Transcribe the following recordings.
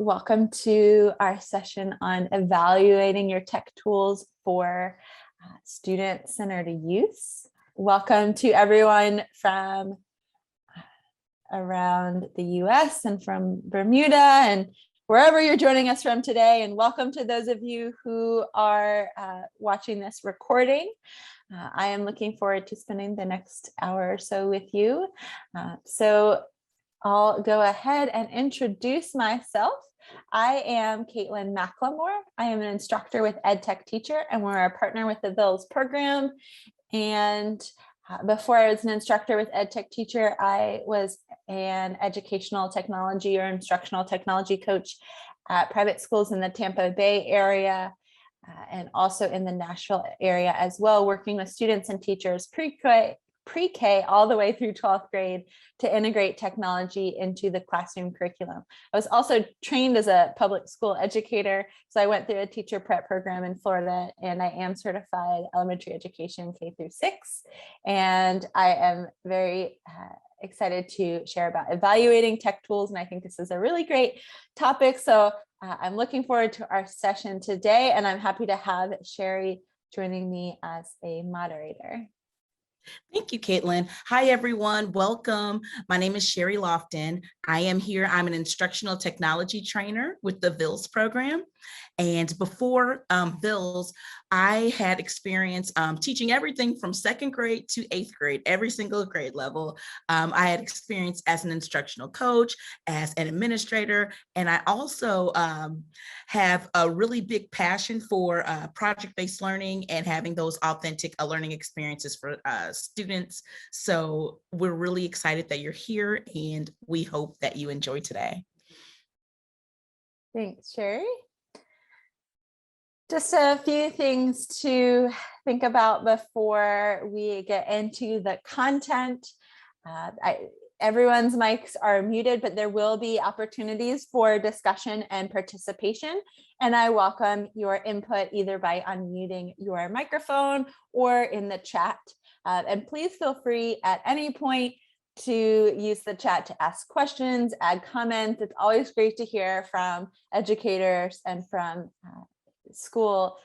welcome to our session on evaluating your tech tools for student-centered use. Welcome to everyone from around the US and from Bermuda and wherever you're joining us from today. And welcome to those of you who are watching this recording. I am looking forward to spending the next hour or so with you. So I'll go ahead and introduce myself. I am Caitlin McLemore. I am an instructor with EdTech Teacher, and we're a partner with the VILS program. And before I was an instructor with EdTech Teacher, I was an educational technology or instructional technology coach at private schools in the Tampa Bay area and also in the Nashville area as well, working with students and teachers pre-K all the way through 12th grade to integrate technology into the classroom curriculum. I was also trained as a public school educator, so I went through a teacher prep program in Florida, and I am certified elementary education K through 6. And I am very excited to share about evaluating tech tools, and I think this is a really great topic. So I'm looking forward to our session today, and I'm happy to have Sherry joining me as a moderator. Thank you, Caitlin. Hi, everyone. Welcome. My name is Sherry Lofton. I am here. I'm an instructional technology trainer with the VILS program. And before VILS, I had experience teaching everything from 2nd grade to 8th grade, every single grade level. I had experience as an instructional coach, as an administrator, and I also have a really big passion for project-based learning and having those authentic learning experiences for students. So we're really excited that you're here, and we hope that you enjoy today. Thanks, Sherry. Just a few things to think about before we get into the content. Everyone's mics are muted, but there will be opportunities for discussion and participation. And I welcome your input either by unmuting your microphone or in the chat. And please feel free at any point to use the chat to ask questions, add comments. It's always great to hear from educators and from school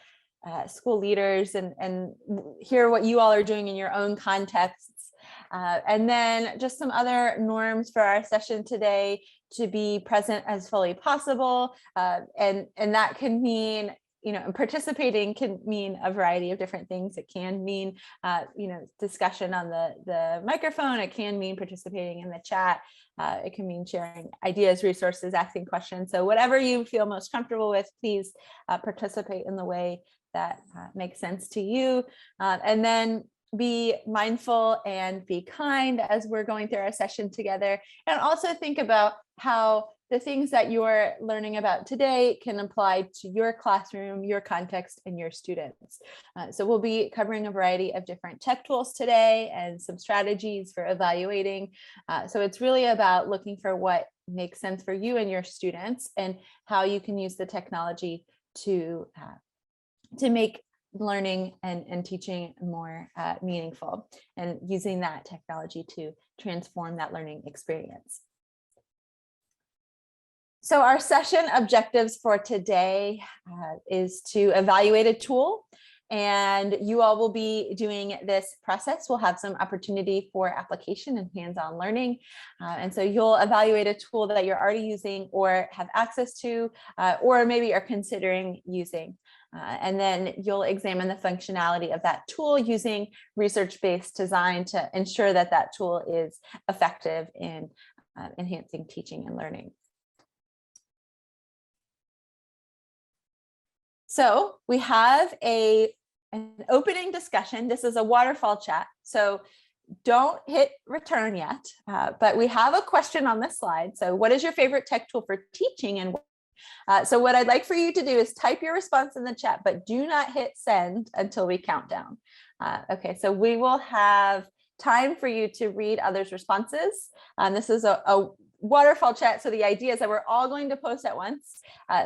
leaders and hear what you all are doing in your own contexts. And then just some other norms for our session today: to be present as fully possible. And that can mean, participating can mean a variety of different things. It can mean, discussion on the microphone. It can mean participating in the chat. It can mean sharing ideas, resources, asking questions. So whatever you feel most comfortable with, please participate in the way that makes sense to you. And then be mindful and be kind as we're going through our session together. And also think about how the things that you're learning about today can apply to your classroom, your context, and your students. So we'll be covering a variety of different tech tools today and some strategies for evaluating. So it's really about looking for what makes sense for you and your students and how you can use the technology to make learning and teaching more meaningful, and using that technology to transform that learning experience. So our session objectives for today is to evaluate a tool, and you all will be doing this process. We'll have some opportunity for application and hands-on learning. And so you'll evaluate a tool that you're already using or have access to, or maybe are considering using. And then you'll examine the functionality of that tool using research-based design to ensure that that tool is effective in enhancing teaching and learning. So we have an opening discussion. This is a waterfall chat, so don't hit return yet, but we have a question on this slide. So what is your favorite tech tool for teaching? And so what I'd like for you to do is type your response in the chat, but do not hit send until we count down. Okay, so we will have time for you to read others' responses. This is a waterfall chat, so the idea is that we're all going to post at once.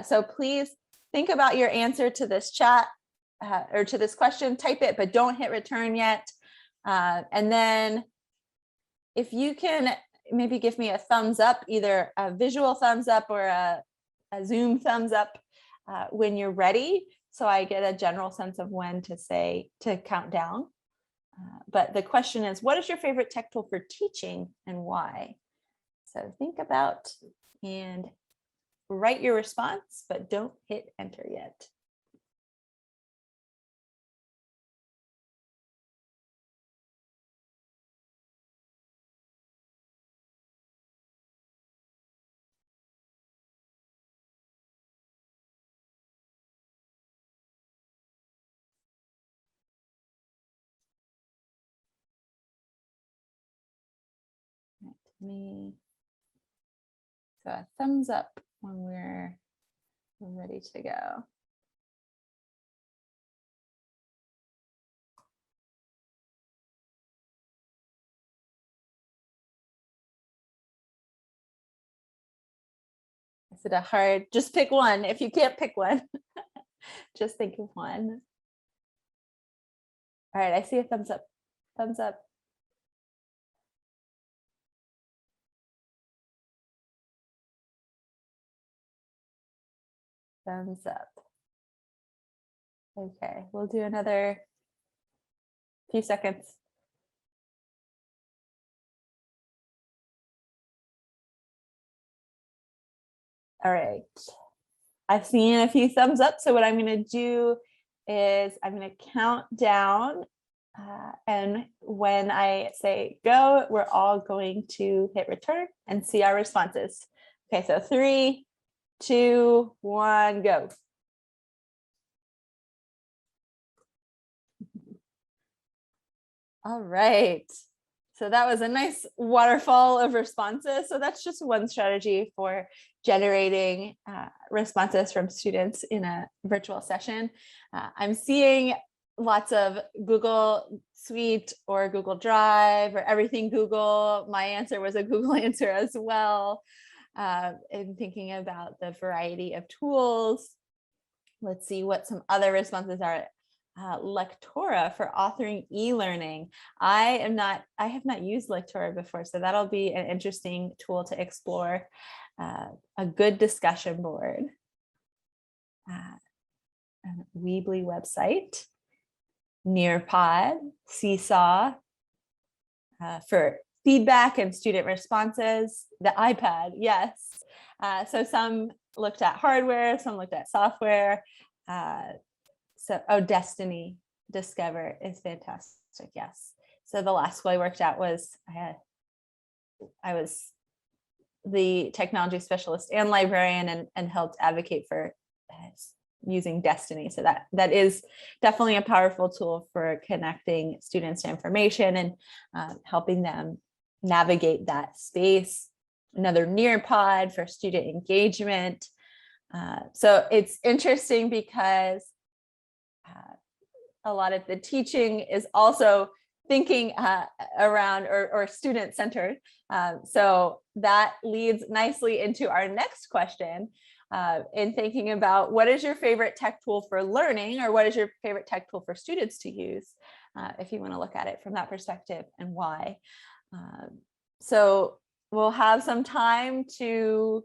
So please think about your answer to this chat or to this question, type it, but don't hit return yet. And then if you can maybe give me a thumbs up, either a visual thumbs up or a a Zoom thumbs up when you're ready, so I get a general sense of when to count down. But the question is, what is your favorite tech tool for teaching and why? So think about and write your response, but don't hit enter yet. Me. So a thumbs up when we're ready to go. Is it a hard, just pick one. If you can't pick one, just think of one. All right, I see a thumbs up. Thumbs up. Thumbs up. Okay, we'll do another few seconds. All right, I've seen a few thumbs up. So what I'm going to do is I'm going to count down. And when I say go, we're all going to hit return and see our responses. Okay, so 3, 2, 1, go. All right. So that was a nice waterfall of responses. So that's just one strategy for generating responses from students in a virtual session. I'm seeing lots of Google Suite or Google Drive or everything Google. My answer was a Google answer as well. And thinking about the variety of tools. Let's see what some other responses are. Lectora for authoring e-learning. I have not used Lectora before, so that'll be an interesting tool to explore. A good discussion board. A Weebly website. Nearpod, Seesaw for feedback and student responses. The iPad, yes. So some looked at hardware, some looked at software. Destiny Discover is fantastic. Yes. So the last school I worked at was I was the technology specialist and librarian and helped advocate for using Destiny. So that is definitely a powerful tool for connecting students to information and helping them navigate that space. Another Nearpod for student engagement. So it's interesting because a lot of the teaching is also thinking around or student centered. So that leads nicely into our next question in thinking about what is your favorite tech tool for learning, or what is your favorite tech tool for students to use, if you want to look at it from that perspective, and why. So we'll have some time to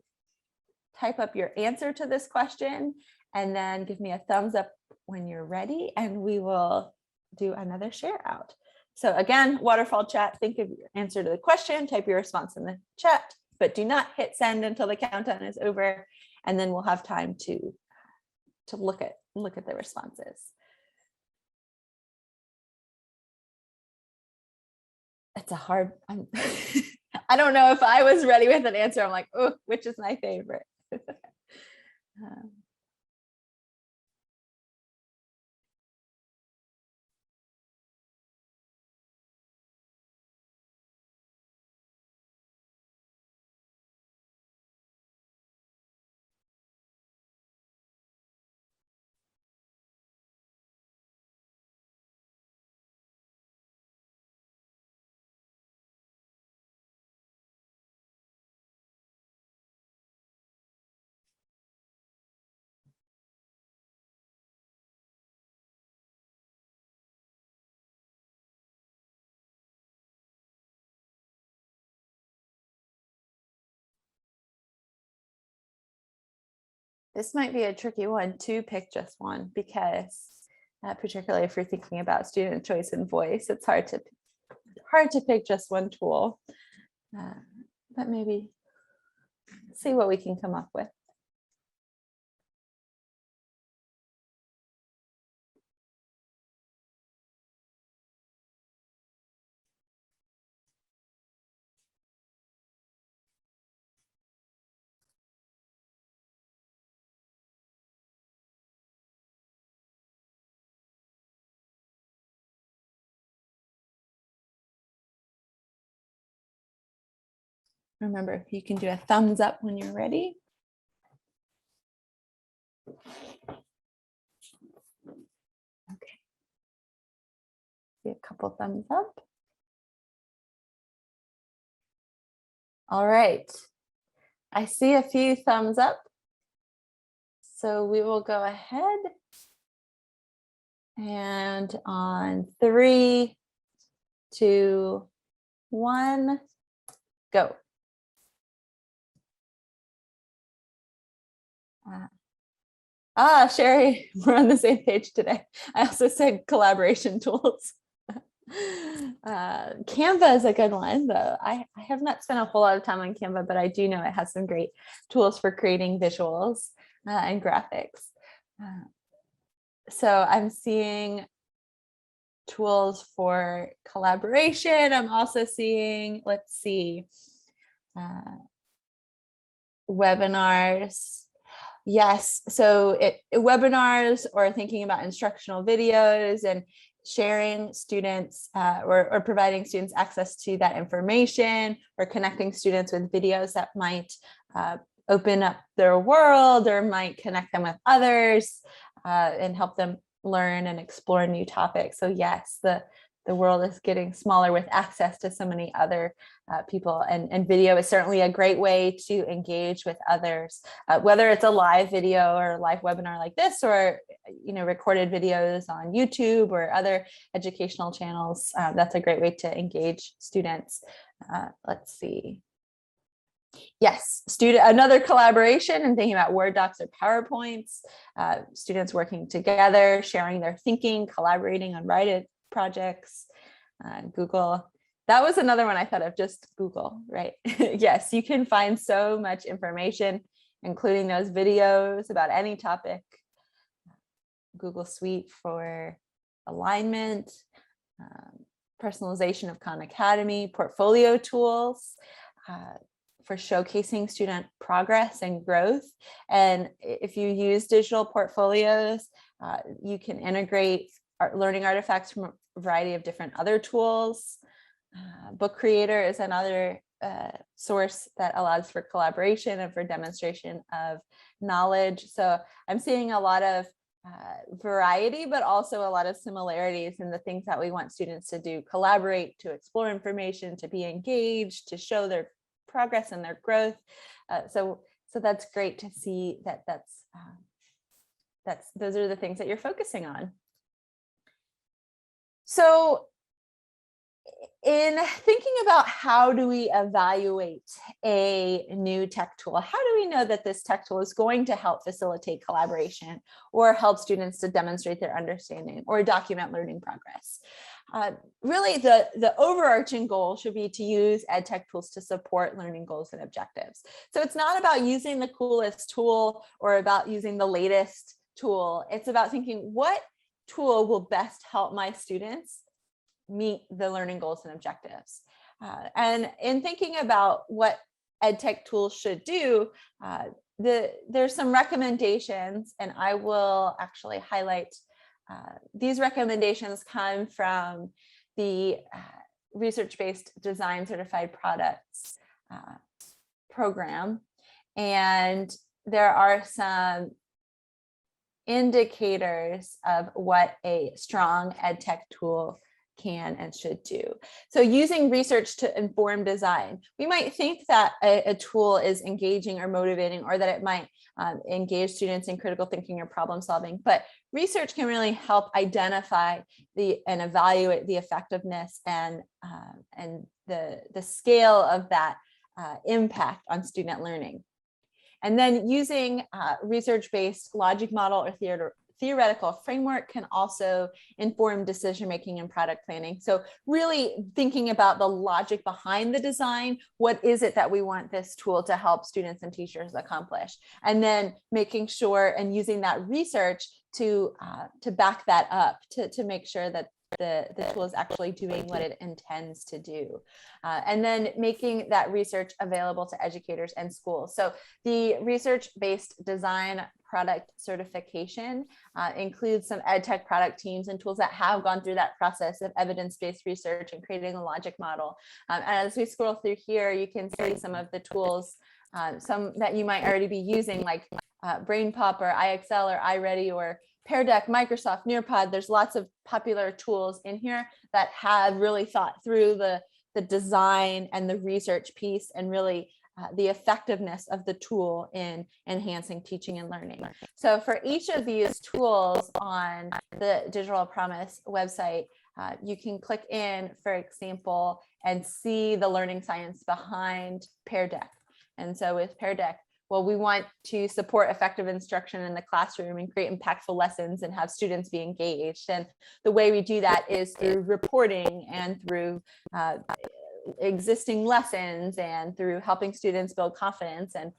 type up your answer to this question and then give me a thumbs up when you're ready, and we will do another share out. So again, waterfall chat, think of your answer to the question, type your response in the chat, but do not hit send until the countdown is over, and then we'll have time to look at the responses. It's a hard, I don't know if I was ready with an answer. I'm like, oh, which is my favorite? This might be a tricky one to pick just one because particularly if you're thinking about student choice and voice, it's hard to pick just one tool, but maybe see what we can come up with. Remember, you can do a thumbs up when you're ready. Okay. See a couple thumbs up. All right. I see a few thumbs up. So we will go ahead and on 3, 2, 1, go. Sherry, we're on the same page today. I also said collaboration tools. Canva is a good one, though. I have not spent a whole lot of time on Canva, but I do know it has some great tools for creating visuals and graphics. So I'm seeing tools for collaboration. I'm also seeing, let's see, webinars. Yes, so webinars or thinking about instructional videos and sharing students or providing students access to that information, or connecting students with videos that might open up their world or might connect them with others and help them learn and explore new topics. So yes, the world is getting smaller with access to so many other people, and video is certainly a great way to engage with others, whether it's a live video or a live webinar like this, or recorded videos on YouTube or other educational channels. That's a great way to engage students. Let's see. Yes, another collaboration and thinking about Word docs or PowerPoints, students working together, sharing their thinking, collaborating on projects. Google, that was another one I thought of, just Google, right? Yes, you can find so much information, including those videos about any topic. Google Suite for alignment, personalization of Khan Academy, portfolio tools for showcasing student progress and growth. And if you use digital portfolios, you can integrate learning artifacts from a variety of different other tools. Book Creator is another source that allows for collaboration and for demonstration of knowledge. So I'm seeing a lot of variety, but also a lot of similarities in the things that we want students to do: collaborate, to explore information, to be engaged, to show their progress and their growth. So that's great to see that those are the things that you're focusing on. So in thinking about how do we evaluate a new tech tool, how do we know that this tech tool is going to help facilitate collaboration or help students to demonstrate their understanding or document learning progress? Really, the overarching goal should be to use ed tech tools to support learning goals and objectives. So it's not about using the coolest tool or about using the latest tool. It's about thinking, what tool will best help my students meet the learning goals and objectives? And in thinking about what ed tech tools should do, there's some recommendations, and I will actually highlight these recommendations come from the research-based design certified products program. And there are some indicators of what a strong ed tech tool can and should do. So using research to inform design, we might think that a tool is engaging or motivating, or that it might engage students in critical thinking or problem solving, but research can really help identify and evaluate the effectiveness and the scale of that impact on student learning. And then using research-based logic model or theoretical framework can also inform decision-making and product planning. So really thinking about the logic behind the design, what is it that we want this tool to help students and teachers accomplish? And then making sure and using that research to back that up, to make sure that the tool is actually doing what it intends to do. And then making that research available to educators and schools. So the research-based design product certification includes some ed tech product teams and tools that have gone through that process of evidence-based research and creating a logic model. And as we scroll through here, you can see some of the tools, some that you might already be using, like BrainPop or IXL or iReady or Pear Deck, Microsoft, Nearpod. There's lots of popular tools in here that have really thought through the design and the research piece and really the effectiveness of the tool in enhancing teaching and learning. So for each of these tools on the Digital Promise website, you can click in, for example, and see the learning science behind Pear Deck. And so with Pear Deck, well, we want to support effective instruction in the classroom and create impactful lessons and have students be engaged. And the way we do that is through reporting and through existing lessons and through helping students build confidence. And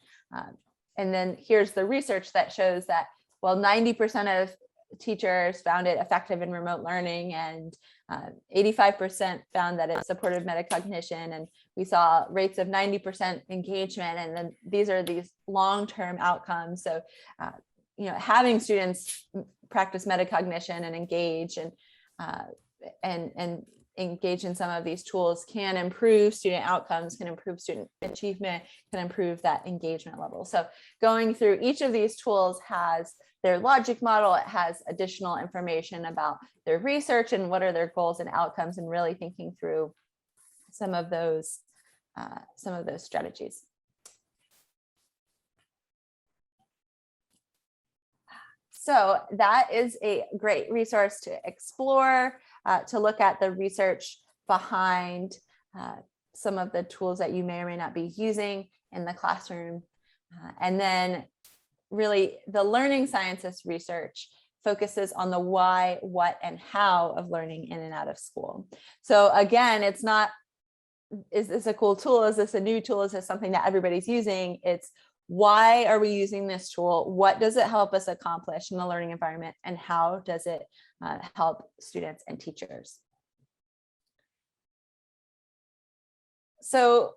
then here's the research that shows that, well, 90% of teachers found it effective in remote learning, and 85% found that it supported metacognition, and we saw rates of 90% engagement. And then these are these long-term outcomes. So, having students practice metacognition and engage and engage in some of these tools can improve student outcomes, can improve student achievement, can improve that engagement level. So going through each of these tools has their logic model, it has additional information about their research and what are their goals and outcomes, and really thinking through some of those strategies. So that is a great resource to explore, to look at the research behind some of the tools that you may or may not be using in the classroom. And then really the learning sciences research focuses on the why, what, and how of learning in and out of school. So again, it's not, is this a cool tool? Is this a new tool? Is this something that everybody's using? It's why are we using this tool? What does it help us accomplish in the learning environment? And how does it help students and teachers? So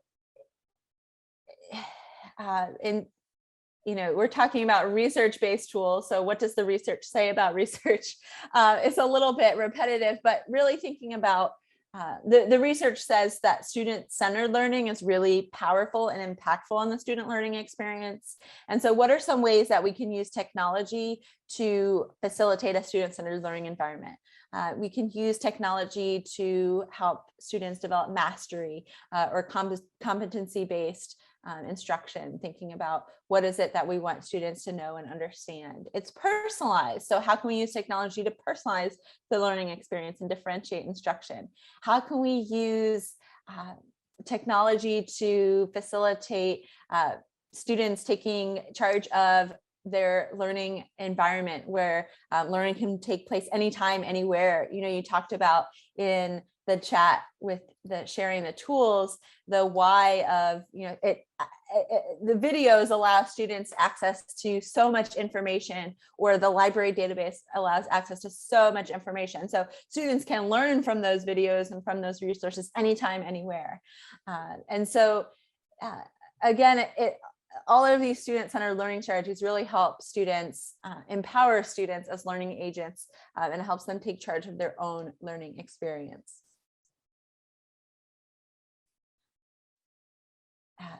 we're talking about research-based tools. So what does the research say about research? It's a little bit repetitive, but really thinking about the research says that student-centered learning is really powerful and impactful on the student learning experience. And so what are some ways that we can use technology to facilitate a student-centered learning environment? We can use technology to help students develop mastery or competency-based instruction, thinking about what is it that we want students to know and understand. It's personalized. So how can we use technology to personalize the learning experience and differentiate instruction? How can we use technology to facilitate students taking charge of their learning environment, where learning can take place anytime, anywhere? You talked about in the chat with the sharing the tools, the why of, the videos allow students access to so much information, or the library database allows access to so much information. So students can learn from those videos and from those resources anytime, anywhere. And so again, all of these student-centered learning strategies really help students, empower students as learning agents, and it helps them take charge of their own learning experience.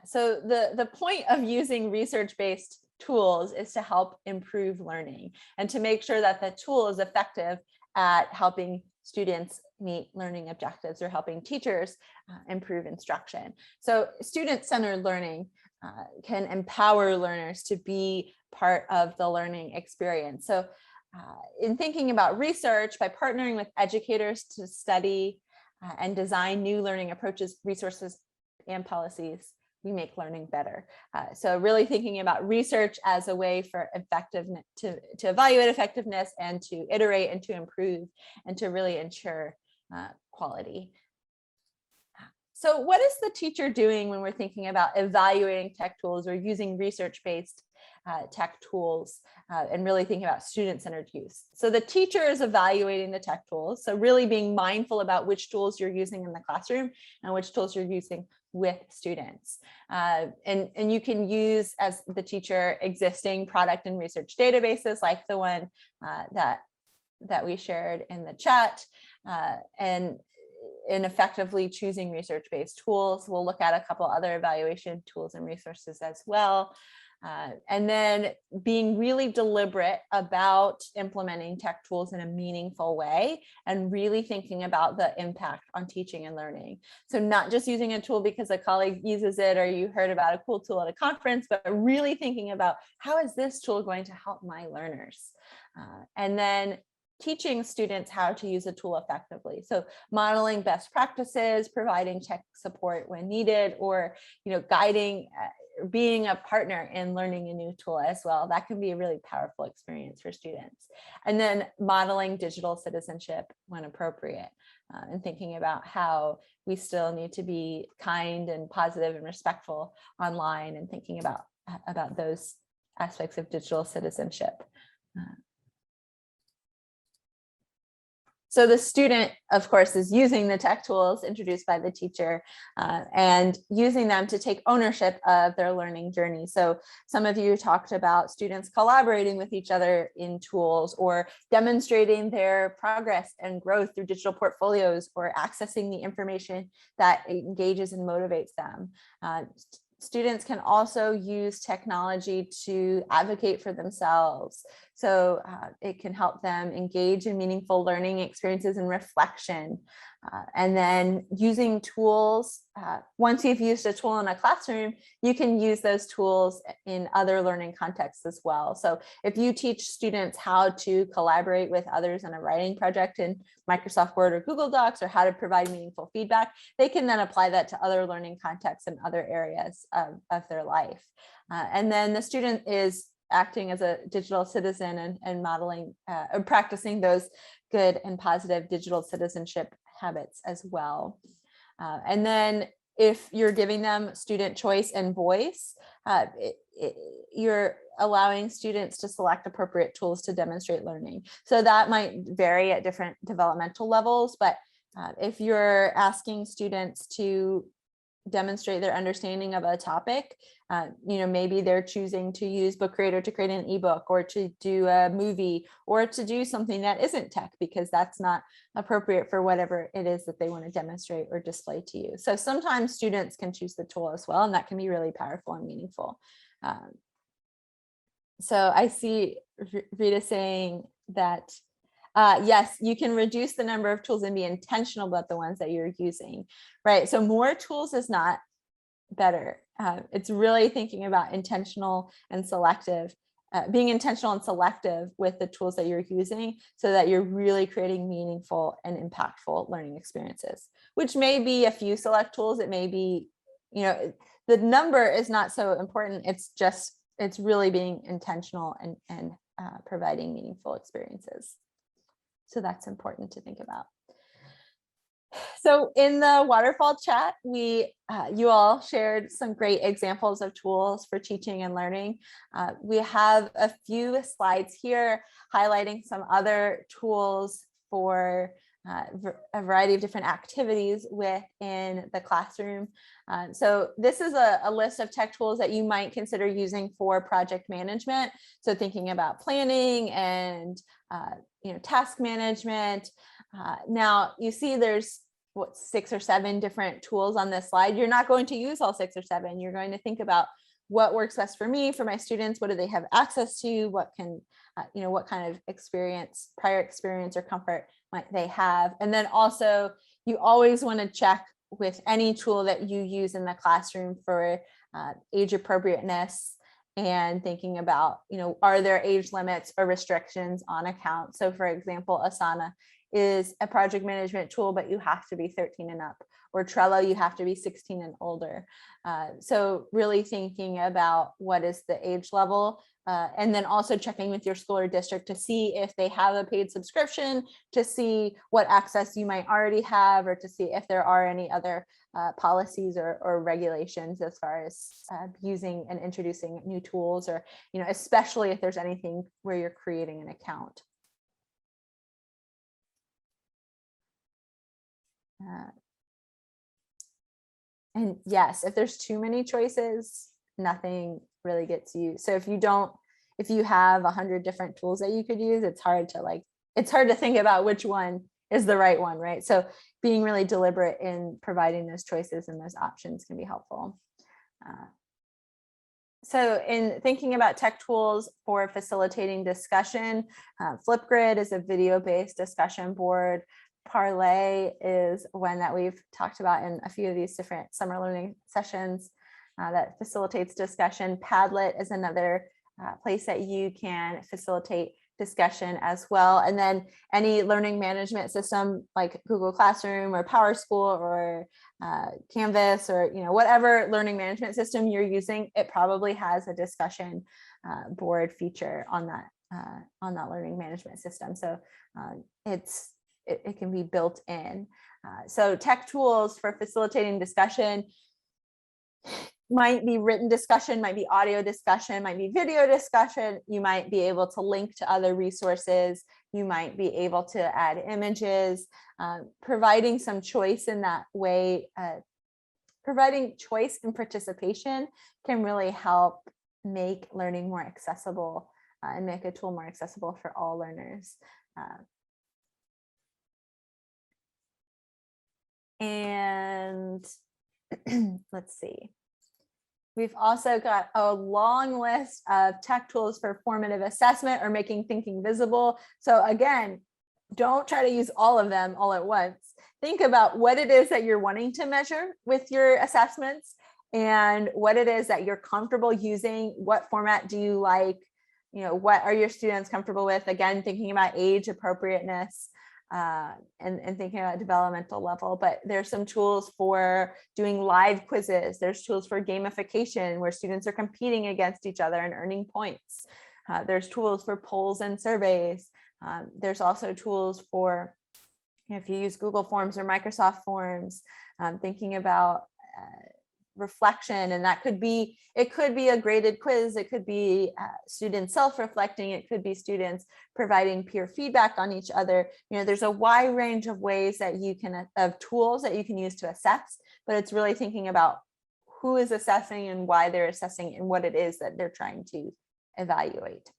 So the point of using research-based tools is to help improve learning and to make sure that the tool is effective at helping students meet learning objectives or helping teachers improve instruction. So student-centered learning can empower learners to be part of the learning experience. So in thinking about research, by partnering with educators to study and design new learning approaches, resources, and policies, we make learning better. So really thinking about research as a way for effectiveness, to evaluate effectiveness and to iterate and to improve and to really ensure quality. So what is the teacher doing when we're thinking about evaluating tech tools or using research-based tech tools and really thinking about student-centered use? So the teacher is evaluating the tech tools. So really being mindful about which tools you're using in the classroom and which tools you're using with students. And you can use, as the teacher, existing product and research databases like the one that we shared in the chat, and in effectively choosing research-based tools. We'll look at a couple other evaluation tools and resources as well. And then being really deliberate about implementing tech tools in a meaningful way and really thinking about the impact on teaching and learning. So not just using a tool because a colleague uses it or you heard about a cool tool at a conference, but really thinking about how is this tool going to help my learners? And then teaching students how to use a tool effectively. So modeling best practices, providing tech support when needed, or guiding, being a partner in learning a new tool as well. That can be a really powerful experience for students. And then modeling digital citizenship when appropriate, and thinking about how we still need to be kind and positive and respectful online, and thinking about those aspects of digital citizenship. So the student, of course, is using the tech tools introduced by the teacher and using them to take ownership of their learning journey. So some of you talked about students collaborating with each other in tools, or demonstrating their progress and growth through digital portfolios, or accessing the information that engages and motivates them. Students can also use technology to advocate for themselves. So it can help them engage in meaningful learning experiences and reflection. And then using tools, once you've used a tool in a classroom, you can use those tools in other learning contexts as well. So if you teach students how to collaborate with others in a writing project in Microsoft Word or Google Docs, or how to provide meaningful feedback, they can then apply that to other learning contexts and other areas of their life. And then the student is acting as a digital citizen and modeling or practicing those good and positive digital citizenship habits as well. And then if you're giving them student choice and voice, you're allowing students to select appropriate tools to demonstrate learning. So that might vary at different developmental levels, but if you're asking students to demonstrate their understanding of a topic, maybe they're choosing to use Book Creator to create an ebook, or to do a movie, or to do something that isn't tech because that's not appropriate for whatever it is that they want to demonstrate or display to you. So sometimes students can choose the tool as well, and that can be really powerful and meaningful. So I see Rita saying that yes, you can reduce the number of tools and be intentional about the ones that you're using, right? So more tools is not better. It's really thinking about intentional and selective, being intentional and selective with the tools that you're using, so that you're really creating meaningful and impactful learning experiences, which may be a few select tools. It may be, the number is not so important. It's really being intentional and providing meaningful experiences. So that's important to think about. So in the waterfall chat, you all shared some great examples of tools for teaching and learning. We have a few slides here highlighting some other tools for a variety of different activities within the classroom. So this is a list of tech tools that you might consider using for project management. So thinking about planning and task management. Now you see there's 6 or 7 different tools on this slide. You're not going to use all 6 or 7. You're going to think about what works best for me, for my students. What do they have access to? What can, what kind of prior experience or comfort might they have? And then also, you always want to check with any tool that you use in the classroom for age appropriateness, and thinking about, are there age limits or restrictions on account? So for example, Asana is a project management tool, but you have to be 13 and up, or Trello, you have to be 16 and older. So really thinking about what is the age level, and then also checking with your school or district to see if they have a paid subscription, to see what access you might already have, or to see if there are any other policies or regulations as far as using and introducing new tools, or, especially if there's anything where you're creating an account. And yes, if there's too many choices, nothing really gets used. So if you have 100 different tools that you could use, it's hard to think about which one is the right one, right? So being really deliberate in providing those choices and those options can be helpful. So in thinking about tech tools for facilitating discussion, Flipgrid is a video-based discussion board. Parlay is one that we've talked about in a few of these different summer learning sessions that facilitates discussion. Padlet is another place that you can facilitate discussion as well. And then any learning management system like Google Classroom or PowerSchool or Canvas, or whatever learning management system you're using, it probably has a discussion board feature on that learning management system. So it can be built in. So tech tools for facilitating discussion might be written discussion, might be audio discussion, might be video discussion. You might be able to link to other resources. You might be able to add images, providing some choice in that way. Providing choice and participation can really help make learning more accessible and make a tool more accessible for all learners. And let's see. We've also got a long list of tech tools for formative assessment or making thinking visible. So again, don't try to use all of them all at once. Think about what it is that you're wanting to measure with your assessments and what it is that you're comfortable using. What format do you like? What are your students comfortable with? Again, thinking about age appropriateness. And thinking about developmental level, but there's some tools for doing live quizzes. There's tools for gamification where students are competing against each other and earning points. There's tools for polls and surveys. There's also tools for, if you use Google Forms or Microsoft Forms, thinking about reflection, and it could be a graded quiz, it could be students self-reflecting, it could be students providing peer feedback on each other. There's a wide range of ways that of tools that you can use to assess, but it's really thinking about who is assessing and why they're assessing and what it is that they're trying to evaluate.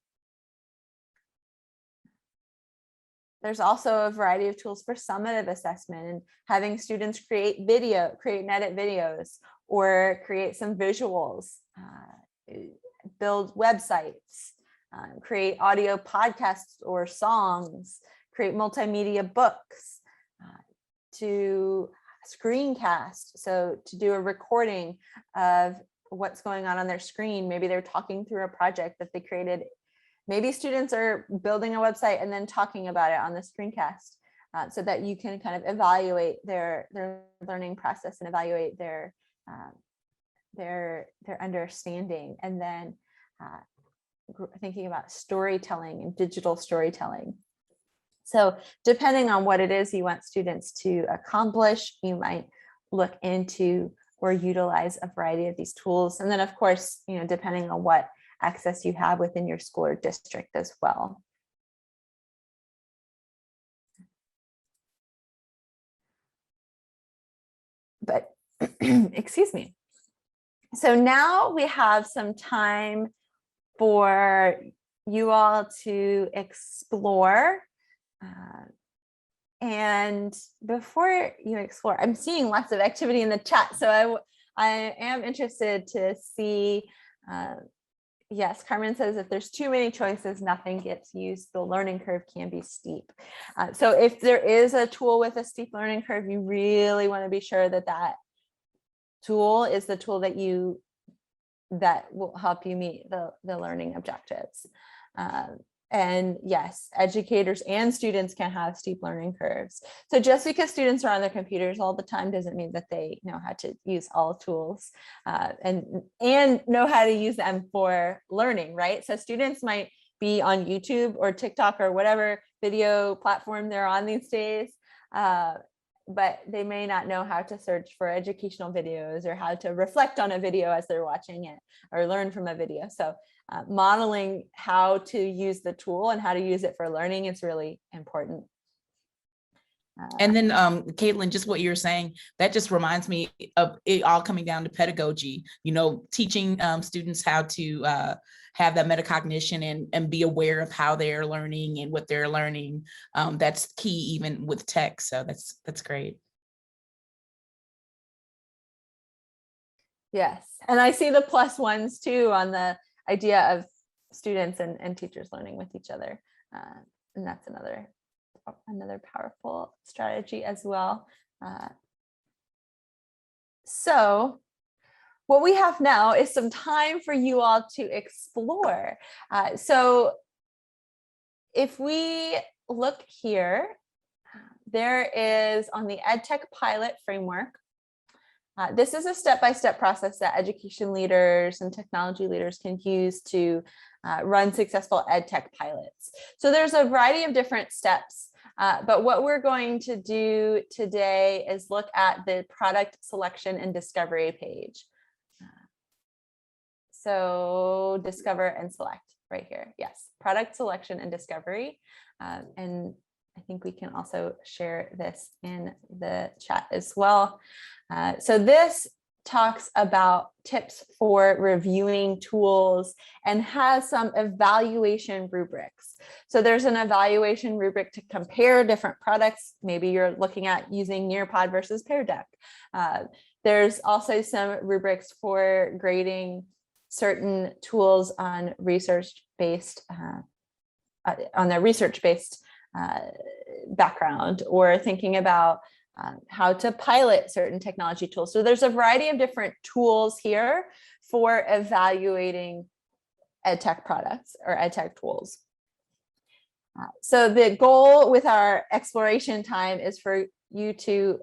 There's also a variety of tools for summative assessment and having students create and edit videos, or create some visuals, build websites, create audio podcasts or songs, create multimedia books, to screencast. So to do a recording of what's going on their screen. Maybe they're talking through a project that they created. Maybe students are building a website and then talking about it on the screencast, so that you can kind of evaluate their learning process and evaluate their understanding. And then thinking about storytelling and digital storytelling. So depending on what it is you want students to accomplish, you might look into or utilize a variety of these tools. And then of course, depending on what access you have within your school or district as well. But excuse me. So now we have some time for you all to explore. And before you explore, I'm seeing lots of activity in the chat. So I am interested to see, yes, Carmen says if there's too many choices, nothing gets used. The learning curve can be steep. So if there is a tool with a steep learning curve, you really want to be sure that that tool is the tool that will help you meet the learning objectives. And yes, educators and students can have steep learning curves. So just because students are on their computers all the time doesn't mean that they know how to use all tools and know how to use them for learning, right? So students might be on YouTube or TikTok or whatever video platform they're on these days, but they may not know how to search for educational videos or how to reflect on a video as they're watching it or learn from a video. So modeling how to use the tool and how to use it for learning is really important. And then Caitlin, just what you're saying, that just reminds me of it all coming down to pedagogy, teaching students how to have that metacognition and be aware of how they're learning and what they're learning. That's key even with tech. So that's great. Yes. And I see the +1s too on the idea of students and teachers learning with each other. And that's another powerful strategy as well. So what we have now is some time for you all to explore. So if we look here, there is on the EdTech pilot framework. This is a step-by-step process that education leaders and technology leaders can use to run successful EdTech pilots. So there's a variety of different steps, but what we're going to do today is look at the product selection and discovery page. So discover and select right here. Yes, product selection and discovery. And I think we can also share this in the chat as well. So this talks about tips for reviewing tools and has some evaluation rubrics. So there's an evaluation rubric to compare different products. Maybe you're looking at using Nearpod versus Pear Deck. There's also some rubrics for grading certain tools on research-based, on their research-based background, or thinking about how to pilot certain technology tools. So there's a variety of different tools here for evaluating EdTech products or EdTech tools. So the goal with our exploration time is for you to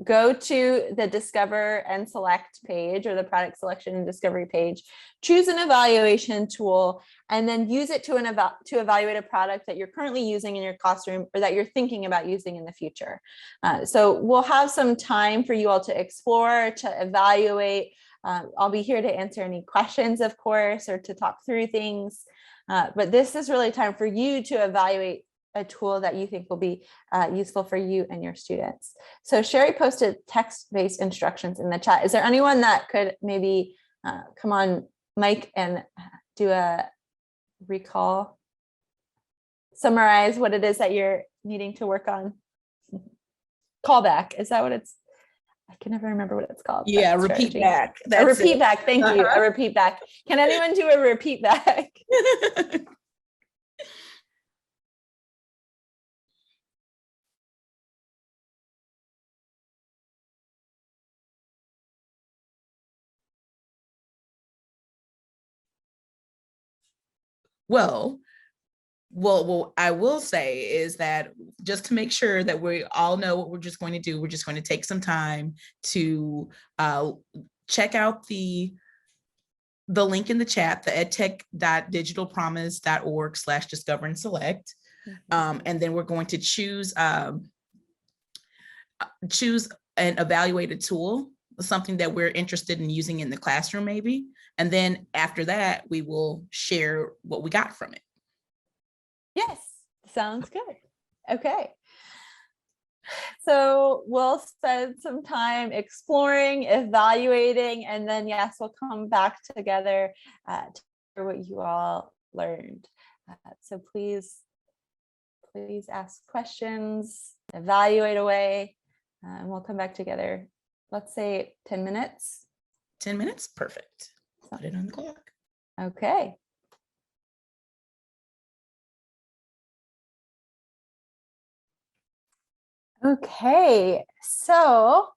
go to the discover and select page, or the product selection and discovery page, choose an evaluation tool, and then use it to evaluate a product that you're currently using in your classroom or that you're thinking about using in the future. So we'll have some time for you all to explore, to evaluate. I'll be here to answer any questions, of course, or to talk through things. But this is really time for you to evaluate a tool that you think will be useful for you and your students. So Sherry posted text-based instructions in the chat. Is there anyone that could maybe come on mic and do a recall, summarize what it is that you're needing to work on? Callback, is that what it's? I can never remember what it's called. Yeah, repeat back. A repeat back, thank you, a repeat back. Can anyone do a repeat back? Well, I will say is that just to make sure that we all know what we're just going to do, we're just going to take some time to check out the link in the chat, the edtech.digitalpromise.org/discover and select. And then we're going to choose an evaluated tool, something that we're interested in using in the classroom maybe. And then after that, we will share what we got from it. Yes, sounds good. Okay. So we'll spend some time exploring, evaluating, and then yes, we'll come back together to hear what you all learned. So please ask questions, evaluate away, and we'll come back together. Let's say 10 minutes. 10 minutes, perfect. Put it on the clock. Okay. Okay, so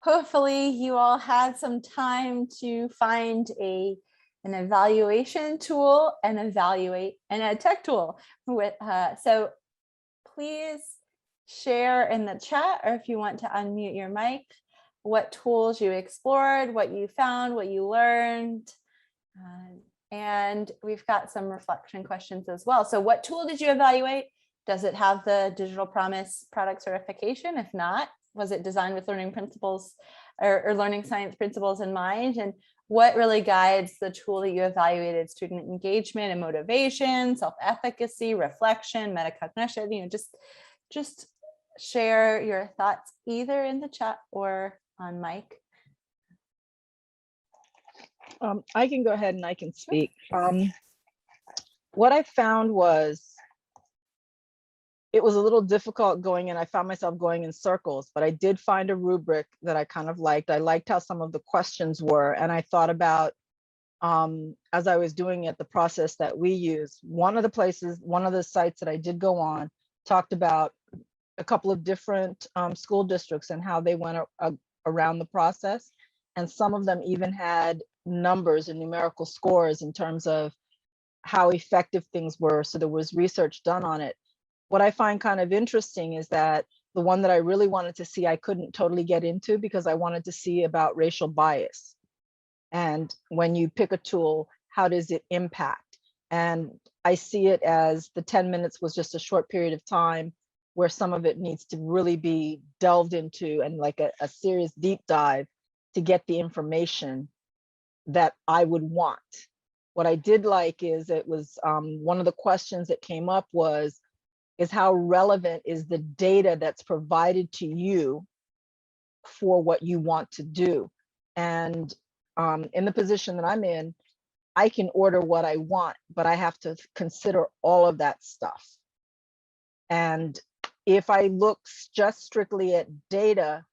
hopefully you all had some time to find an an evaluation tool, and evaluate an ed tech tool. So please share in the chat, or if you want to unmute your mic, what tools you explored, what you found, what you learned. And we've got some reflection questions as well. So what tool did you evaluate? Does it have the Digital Promise product certification? If not, was it designed with learning principles or learning science principles in mind? And what really guides the tool that you evaluated? Student engagement and motivation, self-efficacy, reflection, metacognition. Just share your thoughts either in the chat or on mic. I can go ahead and I can speak. What I found was it was a little difficult going in. I found myself going in circles, but I did find a rubric that I kind of liked. I liked how some of the questions were, and I thought about, as I was doing it, the process that we use. One of the sites that I did go on talked about a couple of different school districts and how they went around the process. And some of them even had numbers and numerical scores in terms of how effective things were. So there was research done on it. What I find kind of interesting is that the one that I really wanted to see, I couldn't totally get into because I wanted to see about racial bias. And when you pick a tool, how does it impact? And I see it as the 10 minutes was just a short period of time where some of it needs to really be delved into and like a serious deep dive to get the information that I would want. What I did like is it was one of the questions that came up is how relevant is the data that's provided to you for what you want to do? And in the position that I'm in, I can order what I want, but I have to consider all of that stuff. And if I look just strictly at data,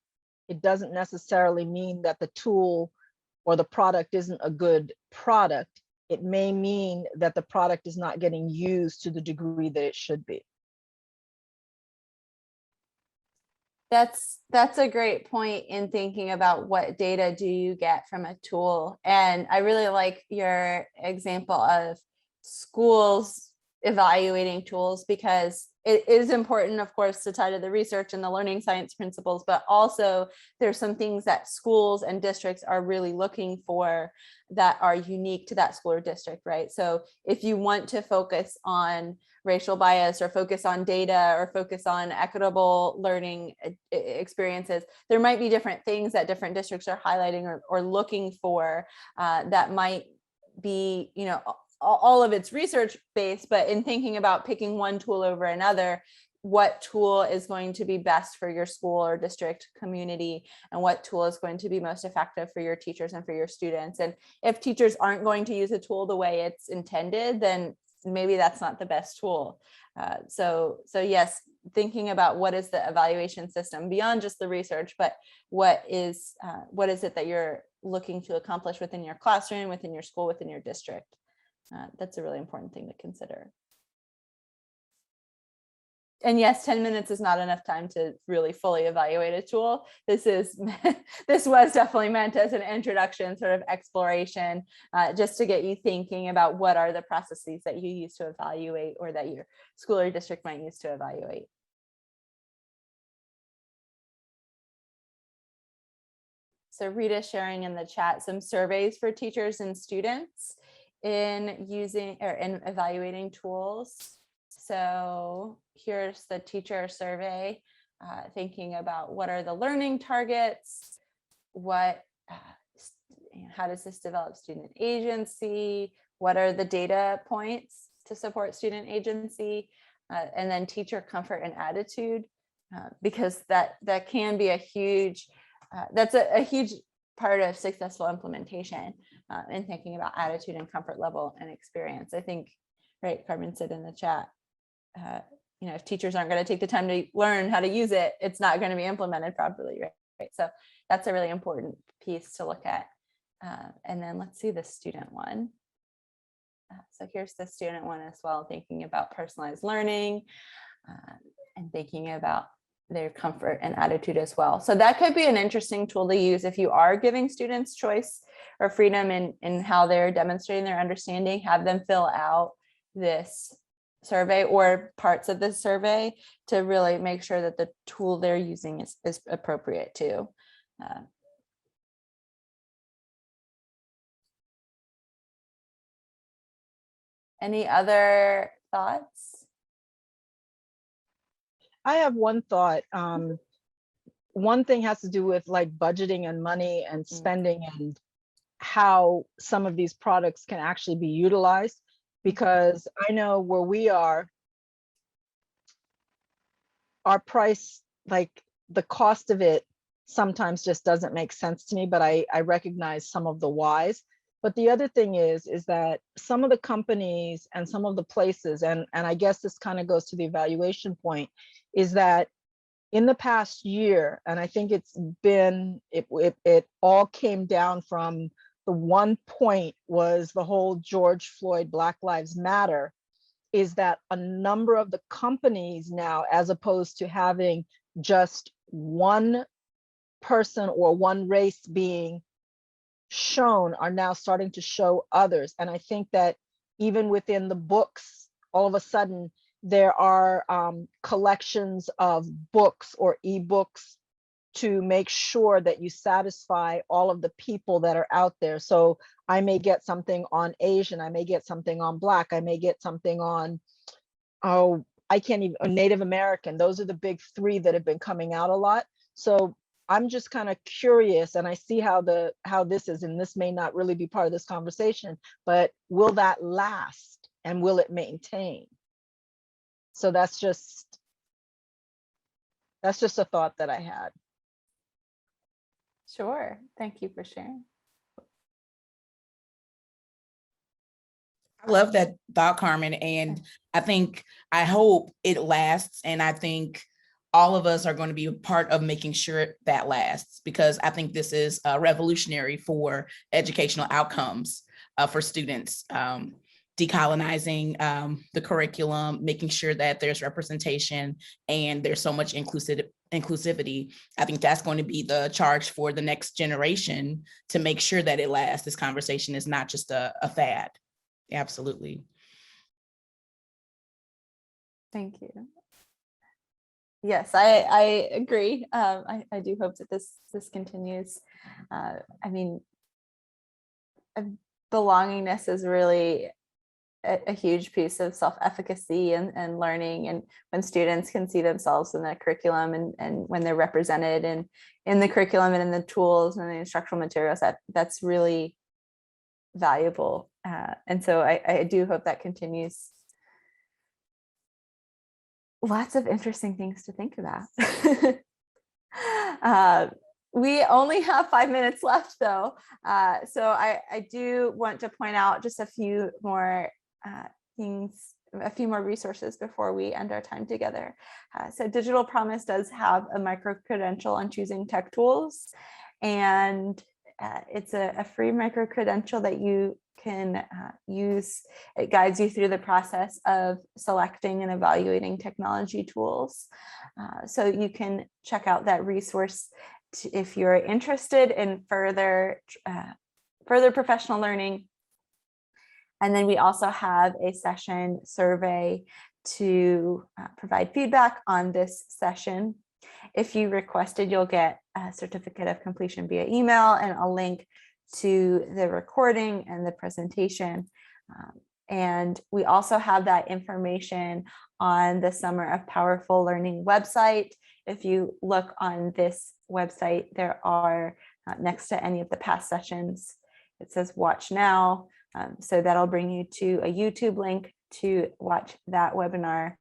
it doesn't necessarily mean that the tool or the product isn't a good product. It may mean that the product is not getting used to the degree that it should be. That's a great point in thinking about what data do you get from a tool. And I really like your example of schools evaluating tools, because it is important, of course, to tie to the research and the learning science principles, but also there's some things that schools and districts are really looking for that are unique to that school or district, right? So if you want to focus on racial bias or focus on data or focus on equitable learning experiences, there might be different things that different districts are highlighting or looking for that might be, all of it's research based, but in thinking about picking one tool over another, what tool is going to be best for your school or district community, and what tool is going to be most effective for your teachers and for your students. And if teachers aren't going to use a tool the way it's intended, then maybe that's not the best tool. So yes, thinking about what is the evaluation system beyond just the research, but what is it that you're looking to accomplish within your classroom, within your school, within your district. That's a really important thing to consider. And yes, 10 minutes is not enough time to really fully evaluate a tool. This was definitely meant as an introduction, sort of exploration, just to get you thinking about what are the processes that you use to evaluate, or that your school or district might use to evaluate. So Rita's sharing in the chat some surveys for teachers and students in using or in evaluating tools. So here's the teacher survey, thinking about what are the learning targets, how does this develop student agency, what are the data points to support student agency, and then teacher comfort and attitude, because that can be a huge, that's a huge part of successful implementation, in thinking about attitude and comfort level and experience. I think, right, Carmen said in the chat, if teachers aren't going to take the time to learn how to use it, it's not going to be implemented properly, right? So that's a really important piece to look at. And then let's see the student one. So here's the student one as well, thinking about personalized learning, and thinking about their comfort and attitude as well. So that could be an interesting tool to use if you are giving students choice or freedom in how they're demonstrating their understanding. Have them fill out this survey or parts of this survey to really make sure that the tool they're using is appropriate too. Any other thoughts? I have one thought. One thing has to do with like budgeting and money and spending and how some of these products can actually be utilized. Because I know where we are, our price, like the cost of it sometimes just doesn't make sense to me, but I recognize some of the whys. But the other thing is that some of the companies and some of the places, and I guess this kind of goes to the evaluation point, is that in the past year, and I think it's been, it all came down from the one point was the whole George Floyd Black Lives Matter, is that a number of the companies now, as opposed to having just one person or one race being shown, are now starting to show others. And I think that even within the books, all of a sudden, there are collections of books or ebooks to make sure that you satisfy all of the people that are out there. So I may get something on Asian, I may get something on Black, I may get something on, oh, I can't even, Native American. Those are the big three that have been coming out a lot. So I'm just kind of curious, and I see how this is, and this may not really be part of this conversation, but will that last and will it maintain? So that's just a thought that I had. Sure. Thank you for sharing. I love that thought, Carmen. And I hope it lasts. And I think all of us are going to be a part of making sure that lasts, because I think this is revolutionary for educational outcomes for students. Decolonizing the curriculum, making sure that there's representation and there's so much inclusivity. I think that's going to be the charge for the next generation to make sure that it lasts. This conversation is not just a fad. Absolutely. Thank you. Yes, I agree. I do hope that this continues. I mean, belongingness is really a huge piece of self-efficacy and learning, and when students can see themselves in the curriculum and when they're represented in the curriculum and in the tools and the instructional materials, that's really valuable. And so I do hope that continues. Lots of interesting things to think about. We only have 5 minutes left though. So I do want to point out just a few more things, a few more resources before we end our time together. So Digital Promise does have a micro-credential on choosing tech tools, and it's a free micro-credential that you can use. It guides you through the process of selecting and evaluating technology tools. So you can check out that resource if you're interested in further professional learning. And then we also have a session survey to provide feedback on this session. If you requested, you'll get a certificate of completion via email and a link to the recording and the presentation. And we also have that information on the Summer of Powerful Learning website. If you look on this website, there are next to any of the past sessions, it says watch now. So that'll bring you to a YouTube link to watch that webinar,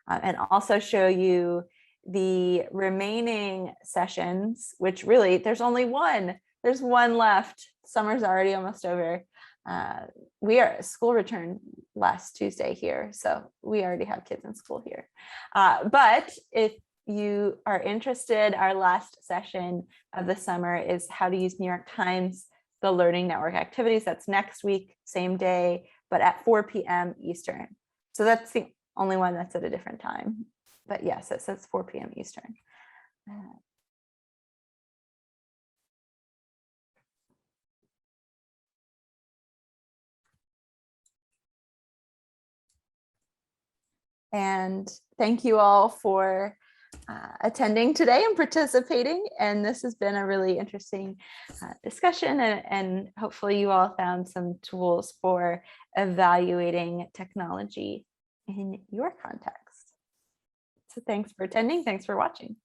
and also show you the remaining sessions, which really there's only one. There's one left. Summer's already almost over. School returned last Tuesday here, so we already have kids in school here. But if you are interested, our last session of the summer is how to use New York Times, the Learning Network activities. That's next week, same day, but at 4 p.m. Eastern. So that's the only one that's at a different time. But yes, it says 4 p.m. Eastern. And thank you all for attending today and participating. And this has been a really interesting discussion, and hopefully you all found some tools for evaluating technology in your context. So thanks for attending. Thanks for watching.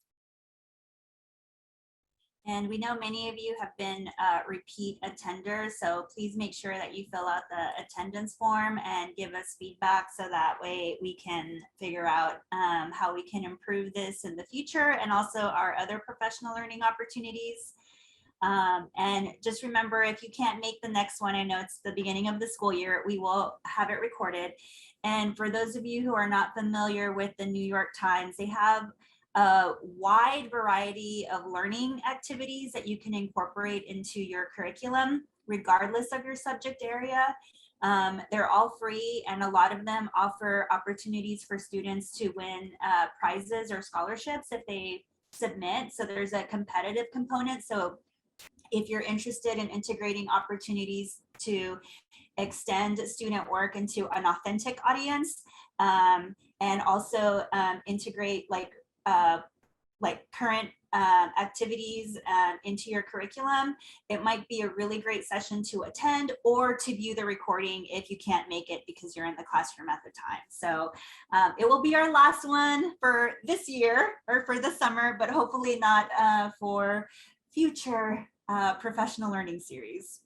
And we know many of you have been repeat attenders, so please make sure that you fill out the attendance form and give us feedback so that way we can figure out how we can improve this in the future and also our other professional learning opportunities. And just remember, if you can't make the next one, I know it's the beginning of the school year, we will have it recorded. And for those of you who are not familiar with the New York Times, they have a wide variety of learning activities that you can incorporate into your curriculum, regardless of your subject area. They're all free, and a lot of them offer opportunities for students to win prizes or scholarships if they submit. So there's a competitive component. So if you're interested in integrating opportunities to extend student work into an authentic audience, and also integrate like current activities into your curriculum, it might be a really great session to attend or to view the recording if you can't make it because you're in the classroom at the time. So it will be our last one for this year or for the summer, but hopefully not for future professional learning series.